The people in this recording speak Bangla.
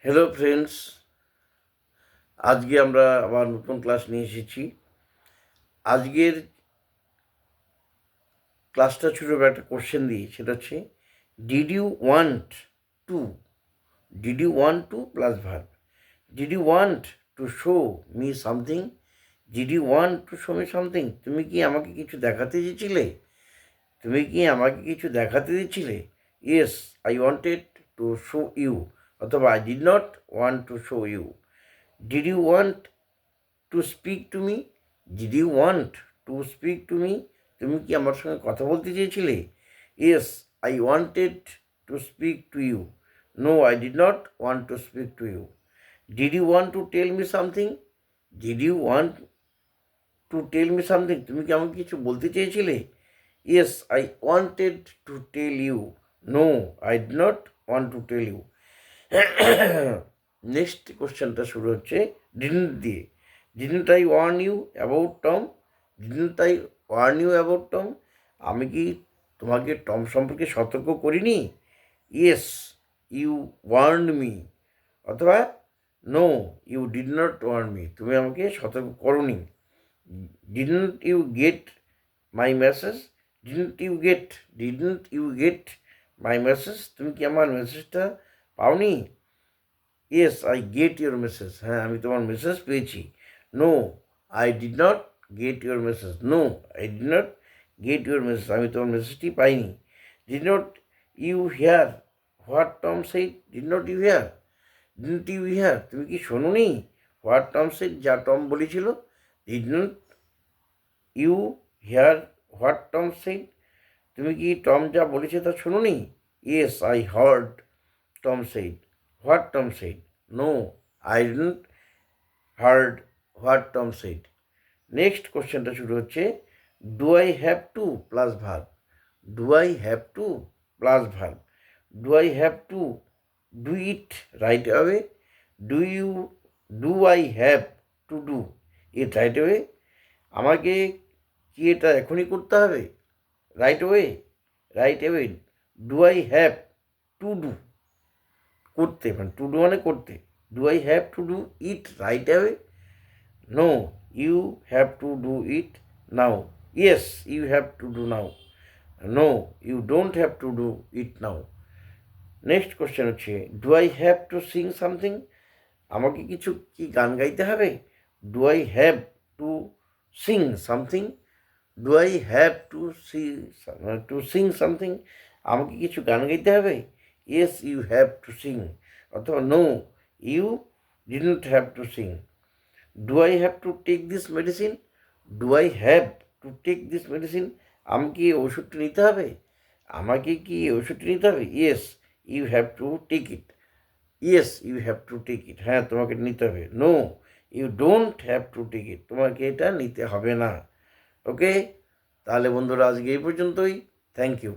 হ্যালো ফ্রেন্ডস, আজকে আমরা আবার নতুন ক্লাস নিয়ে এসেছি। আজকের ক্লাসটা ছোটো একটা কোশ্চেন দিয়ে, সেটা হচ্ছে did you want to did you want to plus verb. Did you want to show me something? Did you want to show me something? তুমি কি আমাকে কিছু দেখাতে চেয়েছিলে? তুমি কি আমাকে কিছু দেখাতে দিচ্ছিলে? Yes, I wanted to show you, অথবা I did not want to show you. Did you want to speak to me? Did you want to speak to me? তুমি কি আমার সঙ্গে কথা বলতে চেয়েছিলে? Yes, I wanted to speak to you. No, I did not want to speak to you. Did you want to tell me something? Did you want to tell me something? তুমি কি আমাকে কিছু বলতে চেয়েছিলে? Yes, I wanted to tell you. No, I did not want to tell you. Next কোশ্চেনটা শুরু হচ্ছে ডিডন্ট দিয়ে। Didn't I warn you about Tom? Didn't I warn you about Tom? আমি কি তোমাকে টম সম্পর্কে সতর্ক করিনি? ইয়েস, ইউ ওয়ার্নড মি, অথবা no, you did not warn me, তুমি আমাকে সতর্ক করোনি। Didn't you get my message? Didn't you get my message? তুমি কি আমার মেসেজটা পাওনি? Yes, I get your message, হ্যাঁ আমি তোমার মেসেজ পেয়েছি। No, I did not get your message. No, I did not get your message, আমি তোমার মেসেজটি পাইনি। Did not you hear what Tom said? Didn't you hear, তুমি কি শোনোনি হোয়াট টম সেড, যা টম বলেছিল? Didn't you hear what Tom said, তুমি কি টম যা বলেছে তা শোনোনি? Yes, I heard Tom said what Tom said. No, I didn't heard what Tom said. Next কোশ্চেনটা শুরু হচ্ছে do I have to plus verb. Do I have to plus verb. Do I have to do it right away? Do I have to do it right away? আমাকে কি এটা এখনই করতে হবে? Right away. Do I have to do, করতে, মানে টু ডু মানে করতে। Do I have to do it right away? No, you have to do it now. Yes, you have to do now. No, you don't have to do it now. Next question হচ্ছে do I have to sing something? আমাকে কিছু কি গান গাইতে হবে? Do I have to sing something? Do I have to sing something? আমাকে কিছু গান গাইতে হবে? Yes, you have to sing, অথবা no, you didn't have to sing. Do I have to take this medicine? Do I have to take this medicine? আমাকে এই ওষুধটি নিতে হবে? আমাকে কি এই ওষুধটি নিতে হবে? Yes, you have to take it. Yes, you have to take it, হ্যাঁ তোমাকে নিতে হবে। No, you don't have to take it, তোমাকে এটা নিতে হবে না। ওকে, তাহলে বন্ধুরা আজকে এই পর্যন্তই। Thank you.